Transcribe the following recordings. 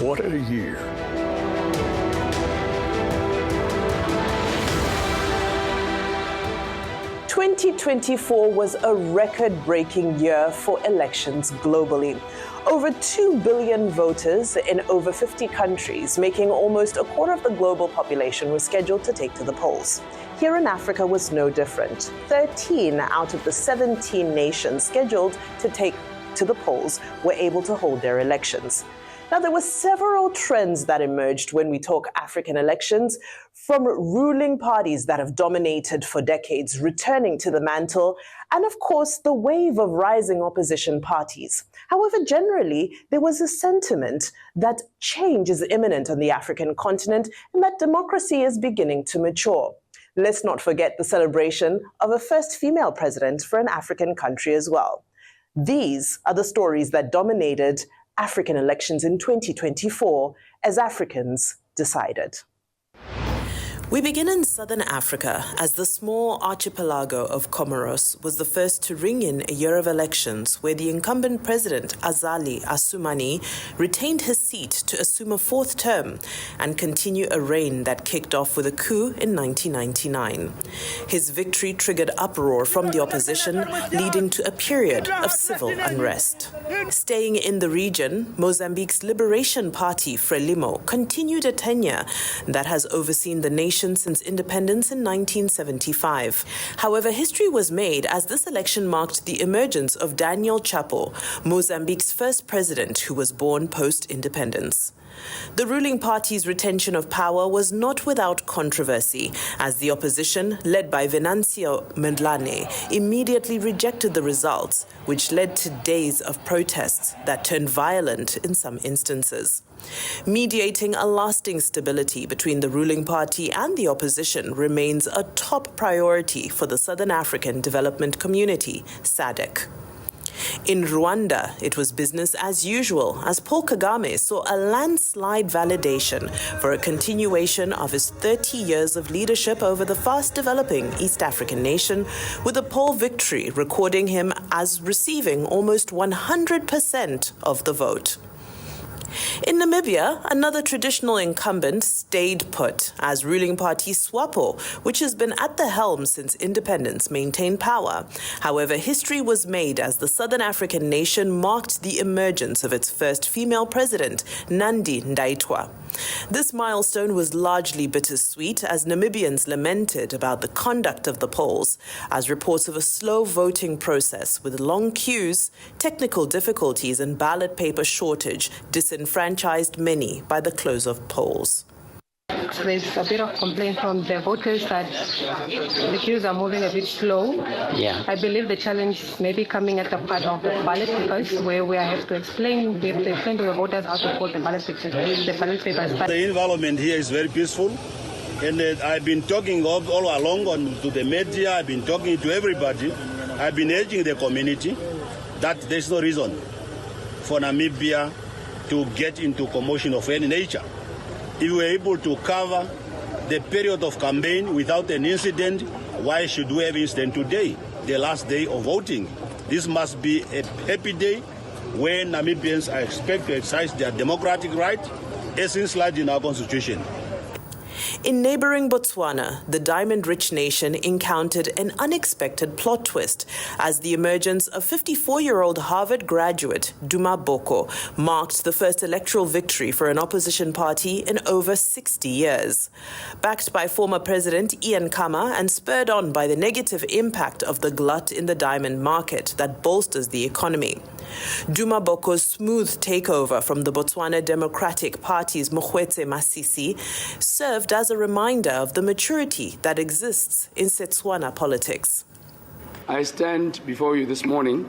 What a year. "2024 was a record-breaking year for elections globally. Over 2 billion voters in over 50 countries, making almost a quarter of the global population, were scheduled to take to the polls. Here in Africa was no different. 13 out of the 17 nations scheduled to take to the polls were able to hold their elections. Now, there were several trends that emerged when we talk African elections, from ruling parties that have dominated for decades returning to the mantle, and of course, the wave of rising opposition parties. However, generally, there was a sentiment that change is imminent on the African continent and that democracy is beginning to mature. Let's not forget the celebration of a first female president for an African country as well. These are the stories that dominated African elections in 2024 as Africans decided. We begin in southern Africa, as the small archipelago of Comoros was the first to ring in a year of elections where the incumbent president, Azali Assoumani, retained his seat to assume a fourth term and continue a reign that kicked off with a coup in 1999. His victory triggered uproar from the opposition, leading to a period of civil unrest. Staying in the region, Mozambique's Liberation Party, Frelimo, continued a tenure that has overseen the nation since independence in 1975. However, history was made as this election marked the emergence of Daniel Chapo, Mozambique's first president who was born post-independence. The ruling party's retention of power was not without controversy, as the opposition, led by Venancio Mondlane, immediately rejected the results, which led to days of protests that turned violent in some instances. Mediating a lasting stability between the ruling party and the opposition remains a top priority for the Southern African Development Community, SADC. In Rwanda, it was business as usual as Paul Kagame saw a landslide validation for a continuation of his 30 years of leadership over the fast-developing East African nation, with a poll victory recording him as receiving almost 100% of the vote. In Namibia, another traditional incumbent stayed put as ruling party SWAPO, which has been at the helm since independence, maintained power. However, history was made as the Southern African nation marked the emergence of its first female president, Nandi Ndaitwah. This milestone was largely bittersweet as Namibians lamented about the conduct of the polls, as reports of a slow voting process with long queues, technical difficulties and ballot paper shortage disenfranchised many by the close of polls. There's a bit of complaint from the voters that the queues are moving a bit slow. Yeah. I believe the challenge may be coming at the part of the ballot papers, where we have to explain to the voters how to vote the ballot papers. The environment here is very peaceful, and I've been talking all along to the media. I've been talking to everybody. I've been urging the community that there's no reason for Namibia to get into commotion of any nature. If we were able to cover the period of campaign without an incident, why should we have incident today, the last day of voting? This must be a happy day when Namibians are expected to exercise their democratic right as enshrined in our constitution. In neighboring Botswana, the diamond-rich nation encountered an unexpected plot twist as the emergence of 54-year-old Harvard graduate Duma Boko marked the first electoral victory for an opposition party in over 60 years. Backed by former President Ian Khama and spurred on by the negative impact of the glut in the diamond market that bolsters the economy. Duma Boko's smooth takeover from the Botswana Democratic Party's Mokgweetsi Masisi served as a reminder of the maturity that exists in Setswana politics. I stand before you this morning,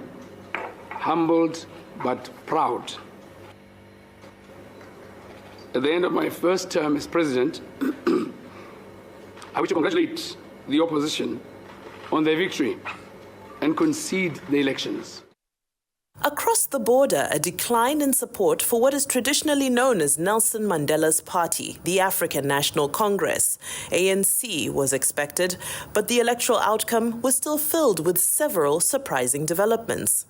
humbled but proud. At the end of my first term as president, I wish to congratulate the opposition on their victory and concede the elections. Across the border, a decline in support for what is traditionally known as Nelson Mandela's party, the African National Congress, ANC, was expected, but the electoral outcome was still filled with several surprising developments.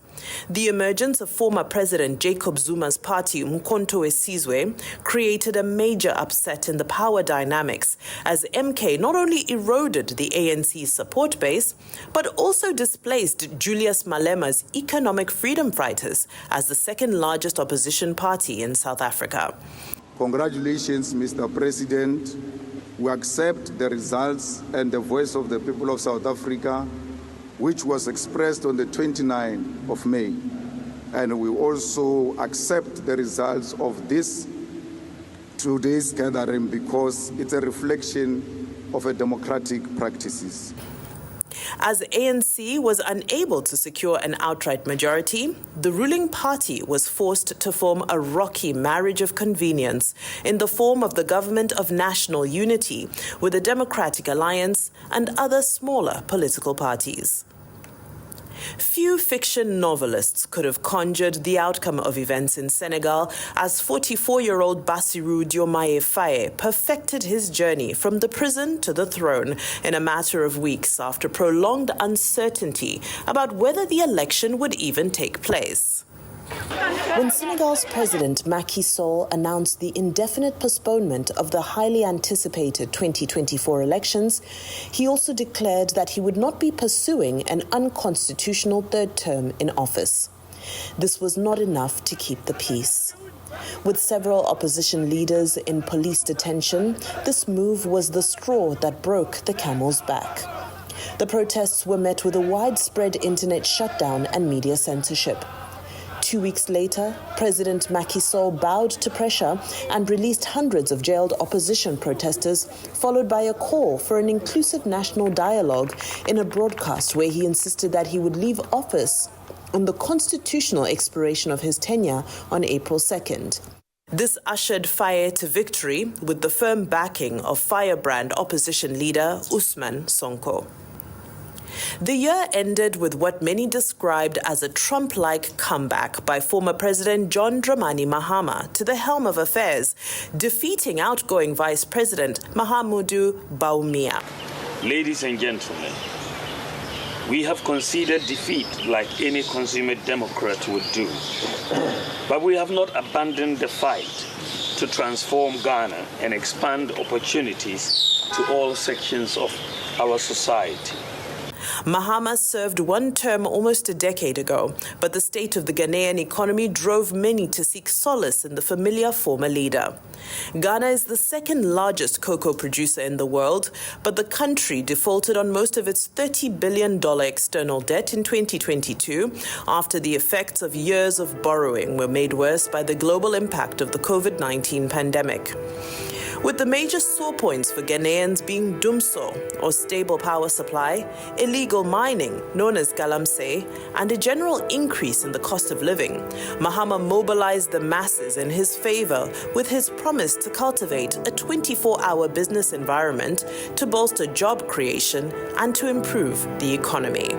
The emergence of former President Jacob Zuma's party, Umkhonto weSizwe, created a major upset in the power dynamics as MK not only eroded the ANC's support base, but also displaced Julius Malema's Economic Freedom Fighters as the second largest opposition party in South Africa. Congratulations, Mr. President. We accept the results and the voice of the people of South Africa, which was expressed on the 29th of May. And we also accept the results of today's gathering because it's a reflection of a democratic practices. As ANC was unable to secure an outright majority, the ruling party was forced to form a rocky marriage of convenience in the form of the Government of National Unity with the Democratic Alliance and other smaller political parties. Few fiction novelists could have conjured the outcome of events in Senegal as 44-year-old Bassirou Diomaye Faye perfected his journey from the prison to the throne in a matter of weeks after prolonged uncertainty about whether the election would even take place. When Senegal's President Macky Sall announced the indefinite postponement of the highly anticipated 2024 elections, he also declared that he would not be pursuing an unconstitutional third term in office. This was not enough to keep the peace. With several opposition leaders in police detention, this move was the straw that broke the camel's back. The protests were met with a widespread internet shutdown and media censorship. 2 weeks later, President Macky Sall bowed to pressure and released hundreds of jailed opposition protesters, followed by a call for an inclusive national dialogue in a broadcast where he insisted that he would leave office on the constitutional expiration of his tenure on April 2nd. This ushered Faye to victory with the firm backing of firebrand opposition leader Ousmane Sonko. The year ended with what many described as a Trump-like comeback by former President John Dramani Mahama to the helm of affairs, defeating outgoing Vice President Mahamudu Bawumia. Ladies and gentlemen, we have conceded defeat like any consummate Democrat would do. But we have not abandoned the fight to transform Ghana and expand opportunities to all sections of our society. Mahama served one term almost a decade ago, but the state of the Ghanaian economy drove many to seek solace in the familiar former leader. Ghana is the second largest cocoa producer in the world, but the country defaulted on most of its $30 billion external debt in 2022 after the effects of years of borrowing were made worse by the global impact of the COVID-19 pandemic. With the major sore points for Ghanaians being dumso, or stable power supply, illegal mining, known as galamsey, and a general increase in the cost of living, Mahama mobilized the masses in his favor with his promise to cultivate a 24-hour business environment to bolster job creation and to improve the economy.